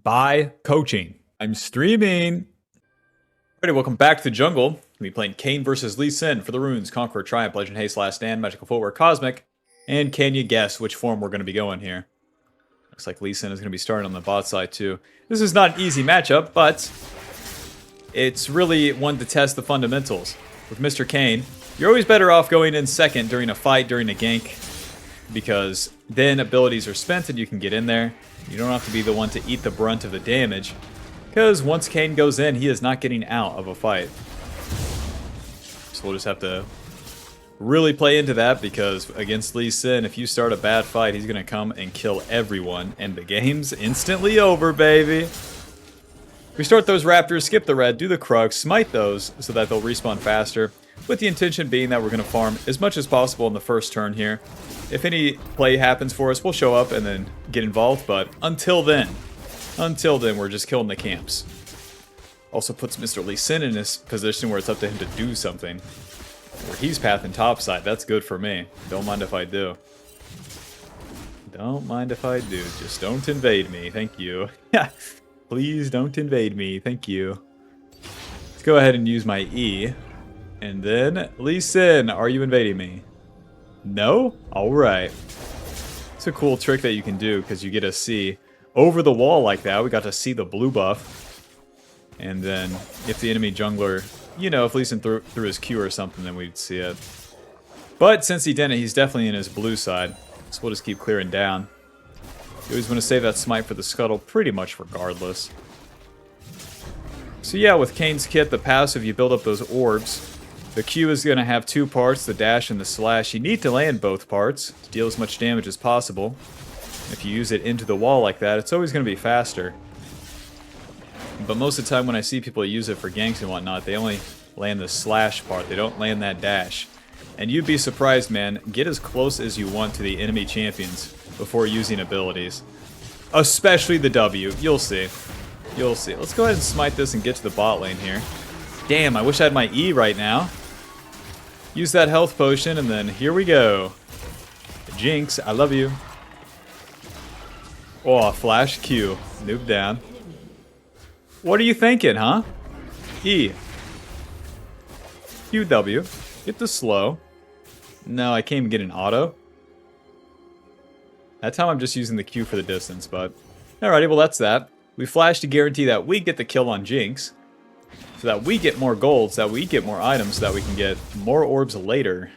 by coaching. I'm streaming. Alrighty, welcome back to the jungle. We'll be playing Kayn versus Lee Sin for the runes, Conqueror, Triumph, Legend, Haste, Last Stand, Magical Footwear, Cosmic. And can you guess which form we're going to be going here? Looks like Lee Sin is going to be starting on the bot side too. This is not an easy matchup, but it's really one to test the fundamentals. With Mr. Kayn, you're always better off going in second during a fight, during a gank, because then abilities are spent and you can get in there. You don't have to be the one to eat the brunt of the damage, because once Kayn goes in, he is not getting out of a fight. So we'll just have to really play into that, because against Lee Sin, if you start a bad fight, he's going to come and kill everyone, and the game's instantly over, baby. We start those raptors, skip the red, do the krug, smite those so that they'll respawn faster, with the intention being that we're going to farm as much as possible in the first turn here. If any play happens for us, we'll show up and then get involved, but until then, we're just killing the camps. Also puts Mr. Lee Sin in this position where it's up to him to do something. Where he's pathing topside, that's good for me. Don't mind if I do. Don't mind if I do. Just don't invade me, thank you. Please don't invade me, thank you. Let's go ahead and use my E. And then, Lee Sin, are you invading me? No? Alright. It's a cool trick that you can do, because you get to see over the wall like that. We got to see the blue buff. And then, if the enemy jungler, you know, if Lee Sin threw his Q or something, then we'd see it. But since he didn't, he's definitely in his blue side. So we'll just keep clearing down. You always want to save that smite for the scuttle, pretty much regardless. So yeah, with Kayn's kit, the passive, you build up those orbs. The Q is going to have two parts, the dash and the slash. You need to land both parts to deal as much damage as possible. If you use it into the wall like that, it's always going to be faster. But most of the time when I see people use it for ganks and whatnot, they only land the slash part. They don't land that dash. And you'd be surprised, man. Get as close as you want to the enemy champions before using abilities. Especially the W. You'll see. You'll see. Let's go ahead and smite this and get to the bot lane here. Damn, I wish I had my E right now. Use that health potion, and then here we go. Jinx, I love you. Oh, flash Q. Noob down. What are you thinking, huh? E. QW. Get the slow. No, I can't even get an auto. That time I'm just using the Q for the distance, but... Alrighty, well that's that. We flash to guarantee that we get the kill on Jinx. So that we get more gold, so that we get more items, so that we can get more orbs later.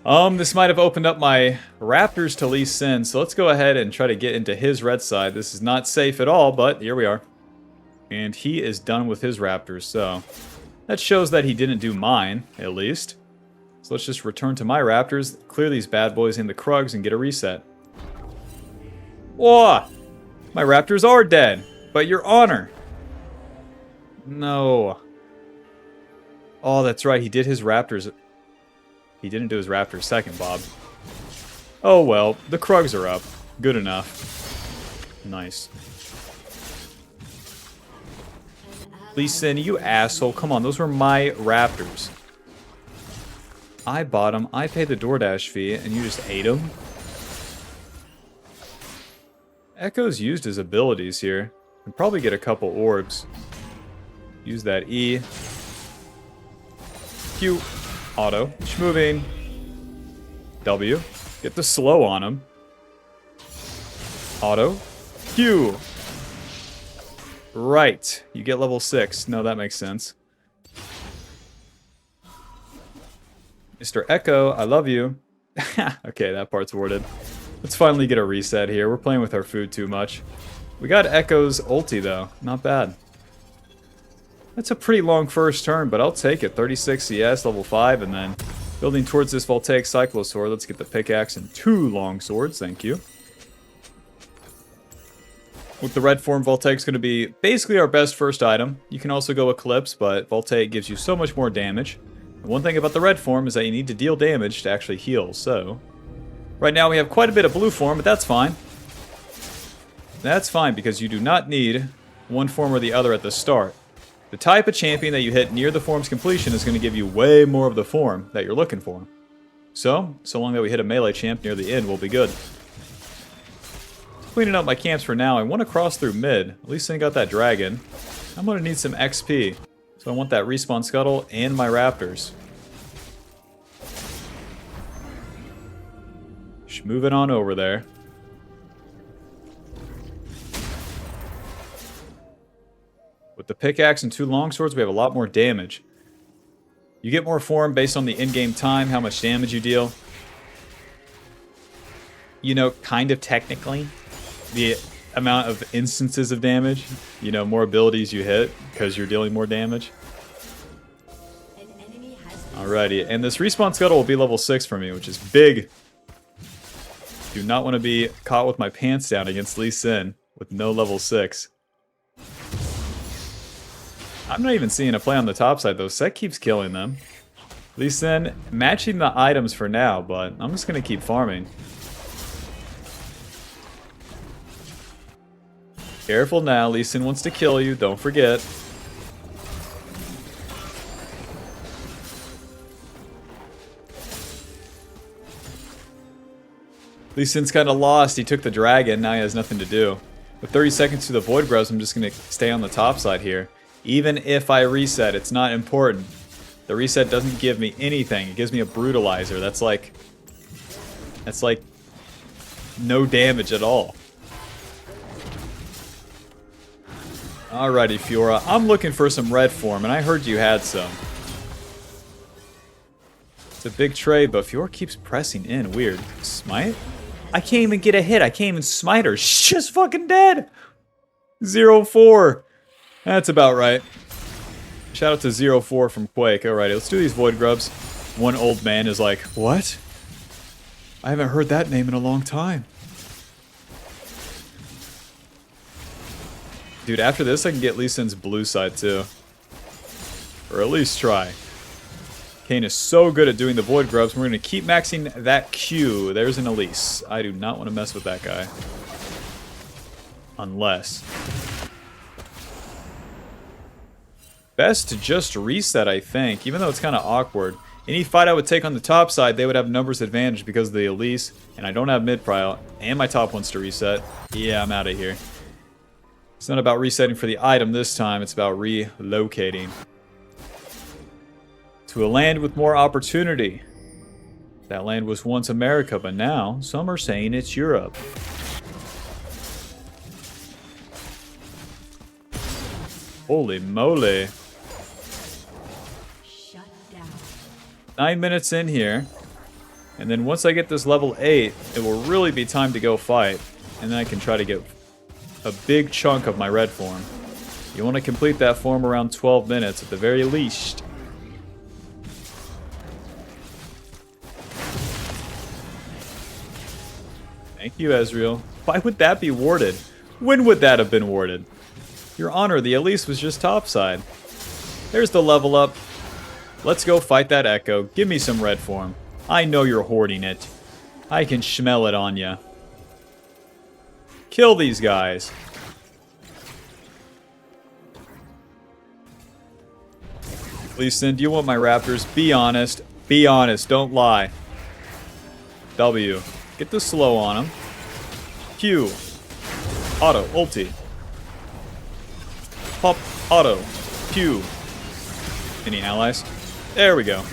This might have opened up my raptors to Lee Sin, so let's go ahead and try to get into his red side. This is not safe at all, but here we are. And he is done with his raptors, so... That shows that he didn't do mine, at least. So let's just return to my raptors, clear these bad boys in the krugs, and get a reset. Whoa! My raptors are dead, but your honor... No. Oh, that's right. He did his raptors. He didn't do his raptors second, Bob. Oh, well. The krugs are up. Good enough. Nice. Lee Sin, you asshole. Come on, those were my raptors. I bought them. I paid the DoorDash fee, and you just ate them? Echo's used his abilities here. Can probably get a couple orbs. Use that E. Q. Auto. Schmoving. W. Get the slow on him. Auto. Q. Right. You get level 6. No, that makes sense. Mr. Echo, I love you. Okay, that part's worded. Let's finally get a reset here. We're playing with our food too much. We got Echo's ulti, though. Not bad. That's a pretty long first turn, but I'll take it. 36 CS, level 5, and then building towards this voltaic cyclosword. Let's get the pickaxe and 2 long swords, thank you. With the red form, voltaic's going to be basically our best first item. You can also go Eclipse, but voltaic gives you so much more damage. And one thing about the red form is that you need to deal damage to actually heal, so... Right now we have quite a bit of blue form, but that's fine. That's fine, because you do not need one form or the other at the start. The type of champion that you hit near the form's completion is going to give you way more of the form that you're looking for. So long that we hit a melee champ near the end, we'll be good. cleaning up my camps for now. I want to cross through mid. At least I got that dragon. I'm going to need some XP. So I want that respawn scuttle and my raptors. Just moving on over there. With the pickaxe and 2 longswords, we have a lot more damage. You get more form based on the in-game time, how much damage you deal. You know, kind of technically, the amount of instances of damage. You know, more abilities you hit because you're dealing more damage. Alrighty, and this respawn scuttle will be level 6 for me, which is big. Do not want to be caught with my pants down against Lee Sin with no level 6. I'm not even seeing a play on the top side though. Set keeps killing them. Lee Sin matching the items for now, but I'm just going to keep farming. Careful now, Lee Sin wants to kill you, don't forget. Lee Sin's kind of lost, he took the dragon, now he has nothing to do. With 30 seconds to the void grubs, I'm just going to stay on the top side here. Even if I reset, it's not important. The reset doesn't give me anything, it gives me a brutalizer. That's like no damage at all. Alrighty, Fiora. I'm looking for some red form, and I heard you had some. It's a big trade, but Fiora keeps pressing in. Weird. Smite? I can't even get a hit. I can't even smite her. She's just fucking dead. 0-4. That's about right. Shout out to 0-4 from Quake. Alrighty, let's do these void grubs. One old man is like, what? I haven't heard that name in a long time. Dude, after this, I can get Lee Sin's blue side, too. Or at least try. Kayn is so good at doing the void grubs, we're going to keep maxing that Q. There's an Elise. I do not want to mess with that guy. Unless. Best to just reset, I think, even though it's kind of awkward. Any fight I would take on the top side, they would have numbers advantage because of the Elise, and I don't have mid-prio, and my top wants to reset. Yeah, I'm out of here. It's not about resetting for the item this time, it's about relocating. To a land with more opportunity. That land was once America, but now some are saying it's Europe. Holy moly. 9 minutes in here. And then once I get this level 8, it will really be time to go fight. And then I can try to get a big chunk of my red form. You want to complete that form around 12 minutes at the very least. Thank you, Ezreal. Why would that be warded? When would that have been warded? Your Honor, the Elise was just topside. There's the level up. Let's go fight that Echo. Give me some red form. I know you're hoarding it. I can smell it on ya. Kill these guys. Lee Sin, do you want my raptors? Be honest. Be honest. Don't lie. W. Get the slow on him. Q. Auto. Ulti. Pop. Auto. Q. Any allies? There we go.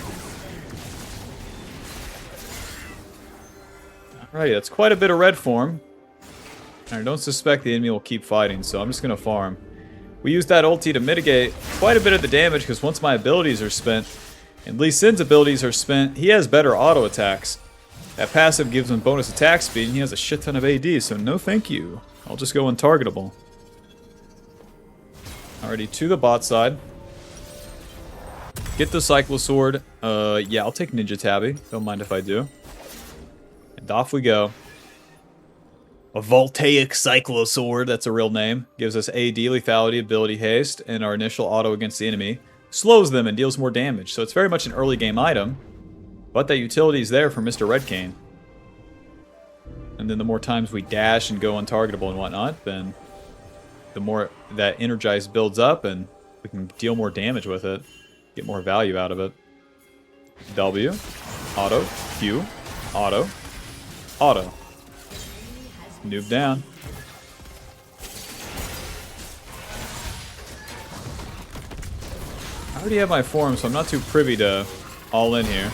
Alright, that's quite a bit of red form. I don't suspect the enemy will keep fighting, so I'm just going to farm. We use that ulti to mitigate quite a bit of the damage, because once my abilities are spent, and Lee Sin's abilities are spent, he has better auto attacks. That passive gives him bonus attack speed, and he has a shit ton of AD, so no thank you. I'll just go untargetable. Alrighty, to the bot side. Get the cyclosword. Yeah, I'll take Ninja Tabby. Don't mind if I do. And off we go. A voltaic cyclosword, that's a real name. Gives us AD, lethality, ability haste, and our initial auto against the enemy. Slows them and deals more damage, so it's very much an early game item. But that utility is there for Mr. Red Kayn. And then the more times we dash and go untargetable and whatnot, then the more that Energize builds up and we can deal more damage with it. Get more value out of it. W. Auto. Q. Auto. Auto. Noob down. I already have my form, so I'm not too privy to all in here.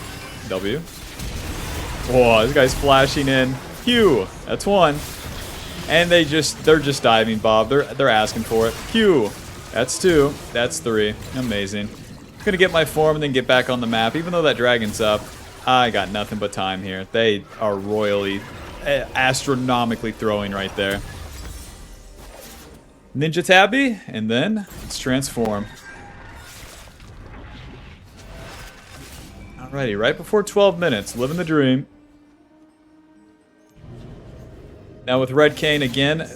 W. Whoa, this guy's flashing in. Q. That's one. And they're just diving, Bob. They're asking for it. Q. That's two. That's three. Amazing. Gonna get my form and then get back on the map. Even though that dragon's up, I got nothing but time here. They are royally, astronomically throwing right there. Ninja Tabby, and then let's transform. Alrighty, right before 12 minutes, living the dream. Now with Red Kayn again,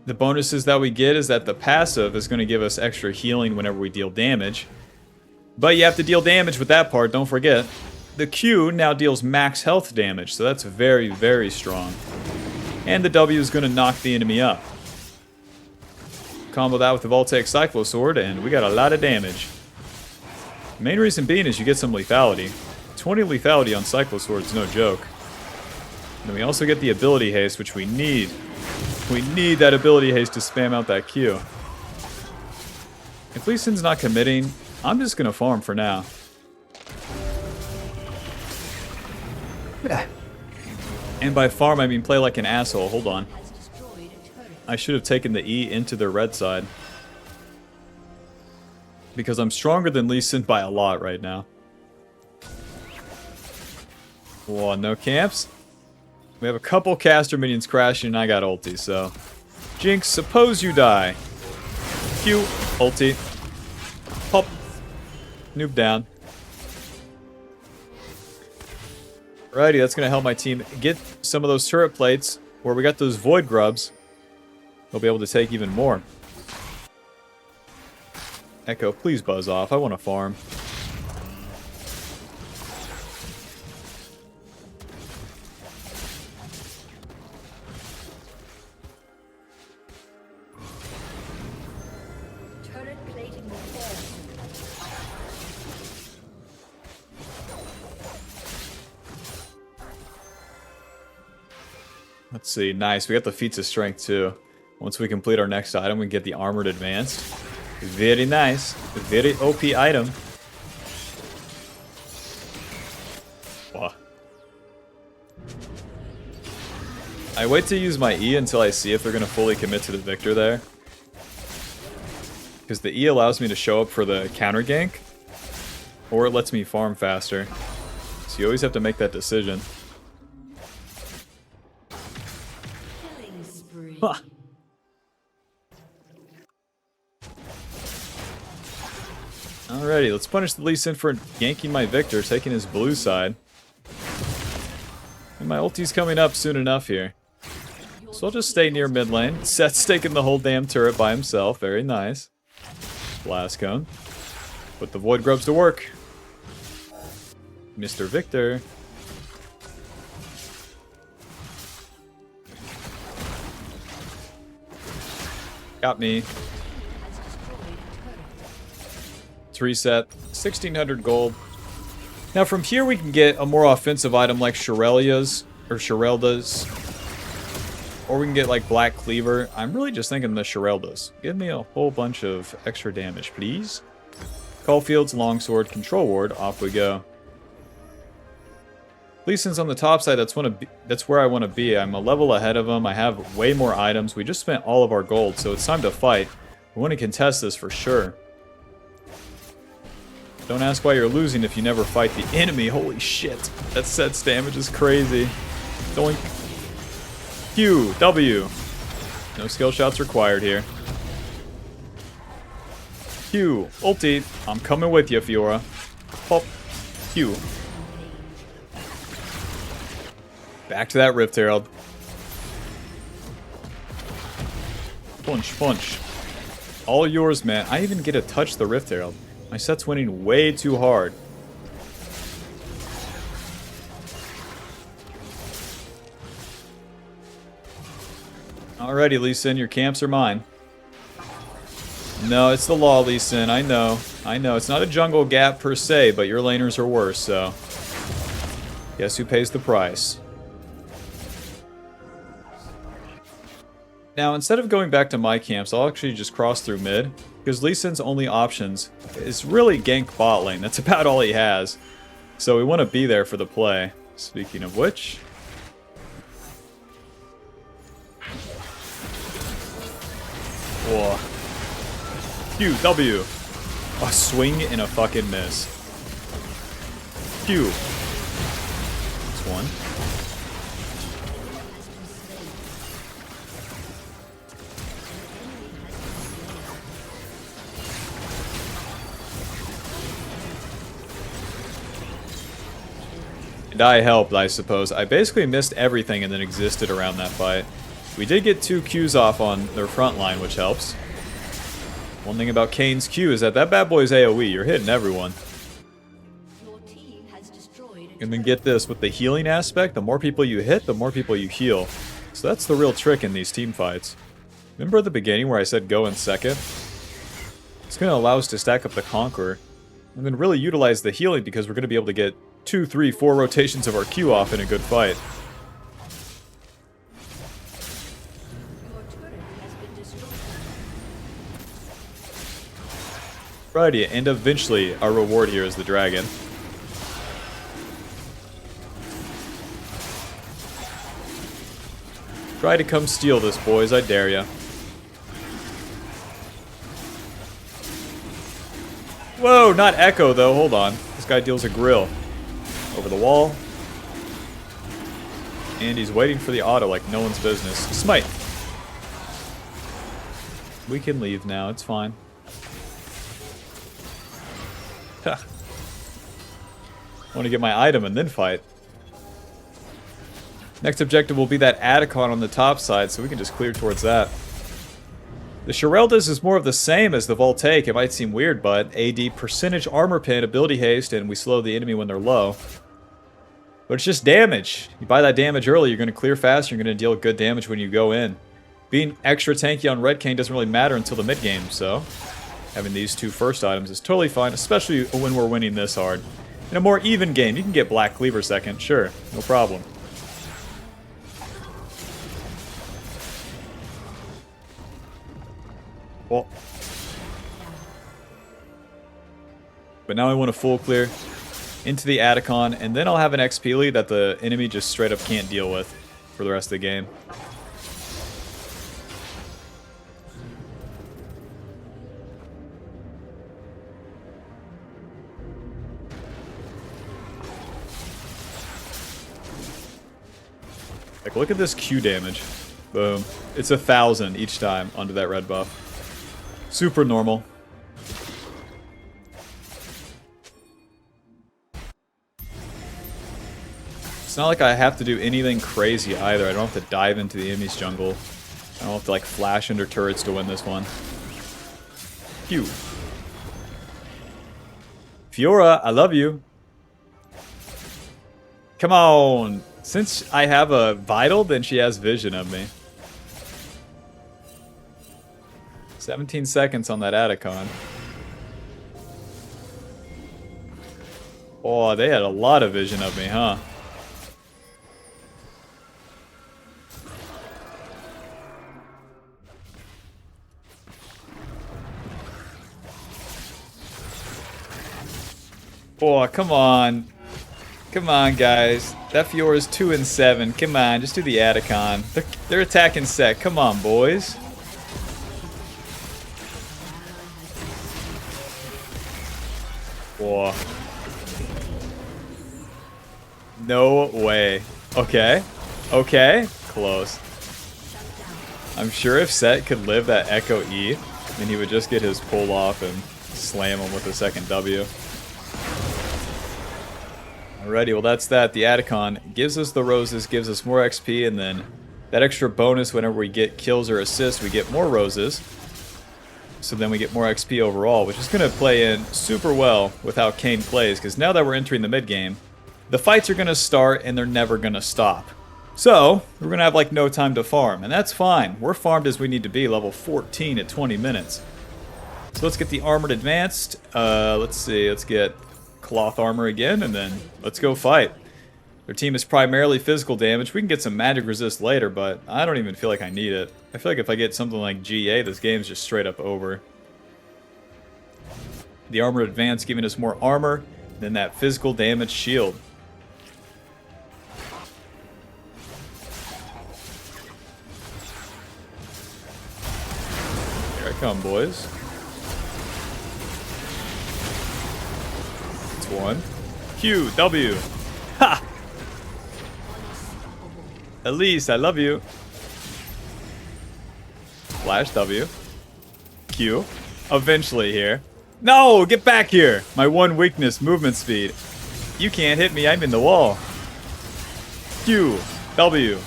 the bonuses that we get is that the passive is going to give us extra healing whenever we deal damage. But you have to deal damage with that part, don't forget. The Q now deals max health damage, so that's very, very strong. And the W is going to knock the enemy up. Combo that with the voltaic cyclosword, and we got a lot of damage. The main reason being is you get some lethality. 20 lethality on cyclosword is no joke. And then we also get the ability haste, which we need. We need that ability haste to spam out that Q. If Lee Sin's not committing, I'm just going to farm for now. And by farm, I mean play like an asshole. Hold on. I should have taken the E into the red side. Because I'm stronger than Lee Sin by a lot right now. Whoa, no camps? We have a couple caster minions crashing and I got ulti, so... Jinx, suppose you die. Q, ulti. Pop. Noob down. Alrighty, that's going to help my team get some of those turret plates where we got those void grubs. They'll be able to take even more. Echo, please buzz off. I want to farm. Let's see. Nice. We got the feats of strength too. Once we complete our next item, we get the armored advanced. Very nice. Very OP item. Wow. I wait to use my E until I see if they're going to fully commit to the Victor there. Because the E allows me to show up for the counter gank. Or it lets me farm faster. So you always have to make that decision. Huh. Alrighty, let's punish the Lee Sin for yanking my Victor, taking his blue side. And my ulti's coming up soon enough here. So I'll just stay near mid lane. Seth's taking the whole damn turret by himself. Very nice. Blast cone. Put the void grubs to work. Mr. Victor. Got me. Let's reset. 1,600 gold. Now from here we can get a more offensive item like Shirelia's or Shirelda's. Or we can get like Black Cleaver. I'm really just thinking the Shirelda's. Give me a whole bunch of extra damage, please. Caulfield's Longsword, Control Ward, off we go. Lee Sin's on the top side, that's where I want to be. I'm a level ahead of him. I have way more items. We just spent all of our gold, so it's time to fight. We want to contest this for sure. Don't ask why you're losing if you never fight the enemy. Holy shit. That sets damage is crazy. Doink. Q, W. No skill shots required here. Q, ulti. I'm coming with you, Fiora. Pop. Q. Back to that Rift Herald. Punch, punch. All yours, man. I even get to touch the Rift Herald. My set's winning way too hard. Alrighty, Lee Sin, your camps are mine. No, it's the law, Lee Sin. I know. I know. It's not a jungle gap per se, but your laners are worse, so... Guess who pays the price? Now, instead of going back to my camps, I'll actually just cross through mid, because Lee Sin's only options is really gank bot lane. That's about all he has. So we want to be there for the play. Speaking of which... Whoa. Q, W. A swing and a fucking miss. Q. That's one. And I helped, I suppose. I basically missed everything and then existed around that fight. We did get 2 Qs off on their front line, which helps. One thing about Kayn's Q is that bad boy's AoE. You're hitting everyone. And then get this, with the healing aspect, the more people you hit, the more people you heal. So that's the real trick in these team fights. Remember at the beginning where I said go in second? It's going to allow us to stack up the Conqueror. And then really utilize the healing because we're going to be able to get 2, 3, 4 rotations of our Q off in a good fight. Righty, and eventually our reward here is the dragon. Try to come steal this, boys, I dare ya. Whoa, not Echo though, hold on. This guy deals a grill. Over the wall. And he's waiting for the auto like no one's business. Smite! We can leave now, it's fine. I want to get my item and then fight. Next objective will be that Atacon on the top side, so we can just clear towards that. The Shirelda's is more of the same as the Voltaic. It might seem weird, but AD, percentage armor pin, ability haste, and we slow the enemy when they're low. But it's just damage. You buy that damage early, you're going to clear fast, you're going to deal good damage when you go in. Being extra tanky on Red Kayn doesn't really matter until the mid game, so... having these 2 first items is totally fine, especially when we're winning this hard. In a more even game, you can get Black Cleaver second, sure, no problem. Well. But now I want a full clear into the Atacon, and then I'll have an XP lead that the enemy just straight up can't deal with for the rest of the game. Like, look at this Q damage. Boom. It's 1,000 each time onto that red buff. Super normal. It's not like I have to do anything crazy either. I don't have to dive into the enemy's jungle. I don't have to, like, flash under turrets to win this one. Q. Fiora, I love you. Come on. Since I have a Vital, then she has vision of me. 17 seconds on that Atacon. Oh, they had a lot of vision of me, huh? Oh, come on. Come on, guys. That Fiora is 2 and 7. Come on, just do the Atacon. They're attacking set. Come on, boys. Whoa. No way. Okay. Okay. Close. I'm sure if Set could live that Echo E, then he would just get his pull off and slam him with a second W. Alrighty, well that's that. The Atacon gives us the roses, gives us more XP, and then that extra bonus whenever we get kills or assists, we get more roses. So then we get more XP overall, which is going to play in super well with how Kayn plays, because now that we're entering the mid game, the fights are going to start and they're never going to stop. So, we're going to have like no time to farm, and that's fine. We're farmed as we need to be, level 14 at 20 minutes. So let's get the armored advanced. Let's see, let's get cloth armor again, and then let's go fight. Their team is primarily physical damage. We can get some magic resist later, but I don't even feel like I need it. I feel like if I get something like GA, this game's just straight up over. The armor advance giving us more armor than that physical damage shield. Here I come, boys. It's one. Q, W. Ha! Elise, I love you. Flash W. Q. Eventually here. No, get back here. My one weakness, movement speed. You can't hit me, I'm in the wall. Q. W.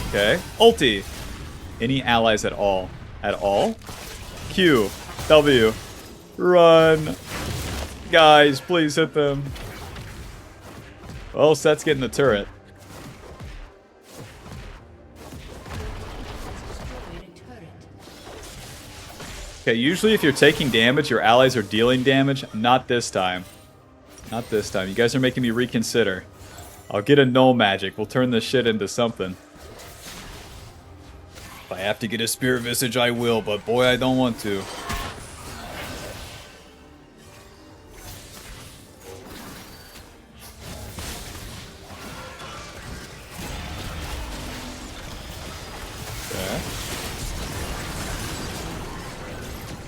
Okay. Ulti. Any allies at all? At all? Q. W. Run. Guys, please hit them. Well, Set's getting the turret. Okay, usually if you're taking damage, your allies are dealing damage. Not this time. Not this time. You guys are making me reconsider. I'll get a null magic. We'll turn this shit into something. If I have to get a Spirit Visage, I will, but boy, I don't want to.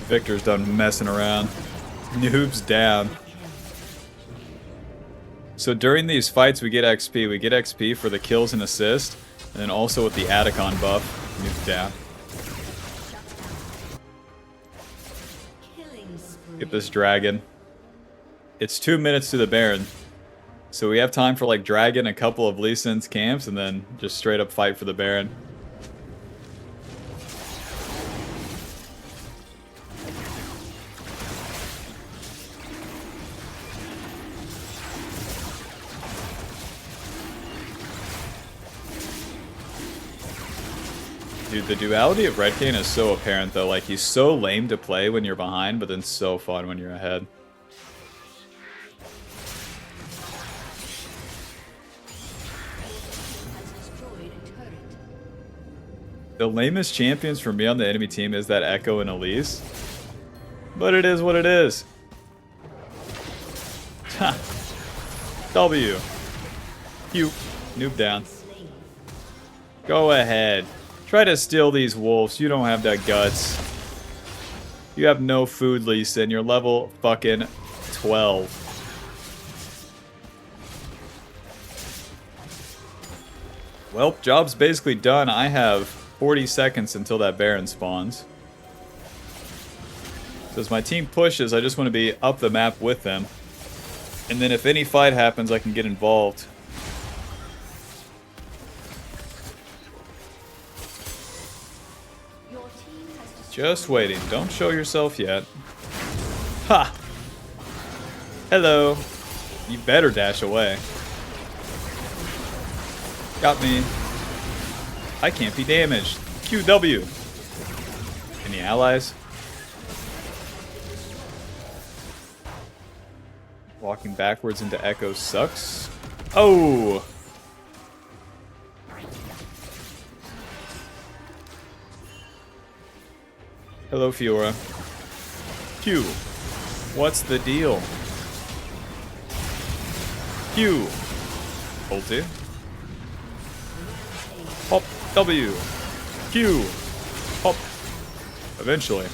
Victor's done messing around. Noob's down. So during these fights we get XP. We get XP for the kills and assist. And then also with the Atacon buff. Noob's down. Get this dragon. It's 2 minutes to the Baron. So we have time for like dragon, a couple of Lee Sin's camps, and then just straight up fight for the Baron. Dude, the duality of Red Kayn is so apparent though. Like, he's so lame to play when you're behind, but then so fun when you're ahead. The lamest champions for me on the enemy team is that Echo and Elise. But it is what it is. Ha! W. Q. Noob down. Go ahead. Try to steal these wolves. You don't have that guts. You have no food, Lee Sin. You're level fucking 12. Well, job's basically done. I have 40 seconds until that Baron spawns. So as my team pushes, I just want to be up the map with them. And then if any fight happens, I can get involved. Just waiting. Don't show yourself yet. Ha! Hello. You better dash away. Got me. I can't be damaged. QW. Any allies? Walking backwards into Echo sucks. Oh! Hello, Fiora. Q. What's the deal? Q. Ulti. Hop. W. Q. Hop. Eventually.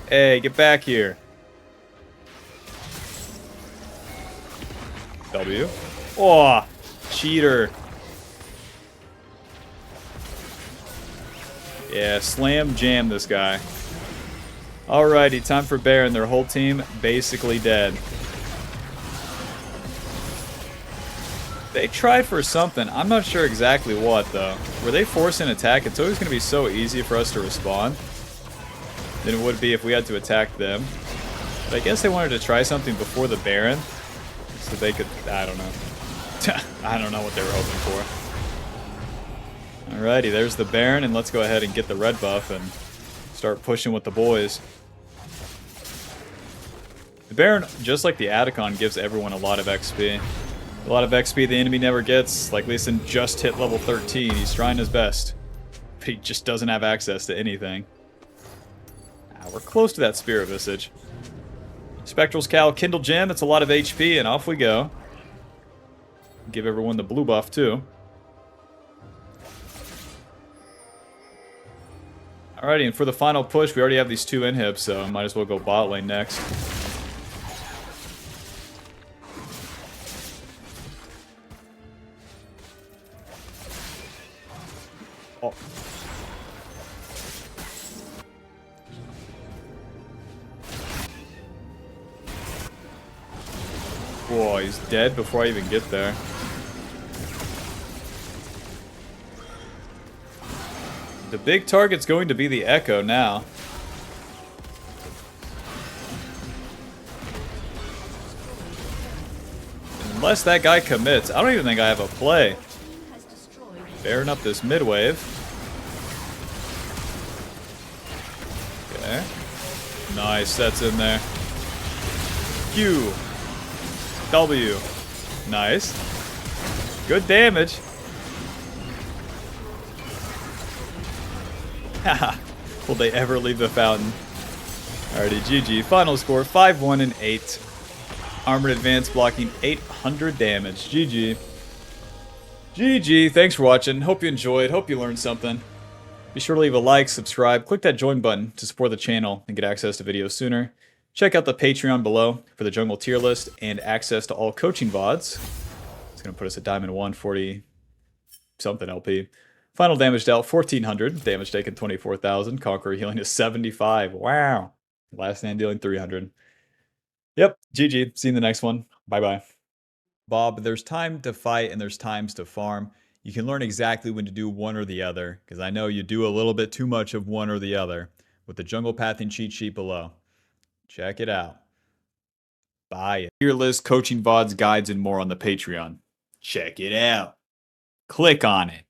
Hey, get back here. W. Oh, cheater. Yeah, slam jam this guy. Alrighty, time for Baron. Their whole team basically dead. They tried for something. I'm not sure exactly what, though. Were they forced an attack? It's always going to be so easy for us to respond than it would be if we had to attack them. But I guess they wanted to try something before the Baron so they could... I don't know. I don't know what they were hoping for. Alrighty, there's the Baron, and let's go ahead and get the red buff and start pushing with the boys. The Baron, just like the Atacon, gives everyone a lot of XP. A lot of XP the enemy never gets. Like Lee Sin just hit level 13. He's trying his best. But he just doesn't have access to anything. Ah, we're close to that Spirit Visage. Spectral's Cowl, Kindle Gem, that's a lot of HP, and off we go. Give everyone the blue buff, too. Alrighty, and for the final push, we already have these two inhibs, so might as well go bot lane next. Oh. Whoa, he's dead before I even get there. The big target's going to be the Echo now. Unless that guy commits, I don't even think I have a play. Bearing up this mid wave. Okay. Nice, that's in there. Q. W. Nice. Good damage. Haha. Will they ever leave the fountain? Alrighty, GG. Final score 5-1 and 8. Armored Advance blocking 800 damage. GG. GG. Thanks for watching. Hope you enjoyed. Hope you learned something. Be sure to leave a like, subscribe, click that join button to support the channel and get access to videos sooner. Check out the Patreon below for the jungle tier list and access to all coaching VODs. It's going to put us at Diamond 140 something LP. Final damage dealt 1400, damage taken 24,000, Conqueror healing is 75. Wow. Last stand dealing 300. Yep, GG. See you in the next one. Bye-bye. Bob, there's time to fight and there's times to farm. You can learn exactly when to do one or the other, because I know you do a little bit too much of one or the other with the jungle pathing cheat sheet below. Check it out. Buy it. Tier list, coaching VODs, guides, and more on the Patreon. Check it out. Click on it.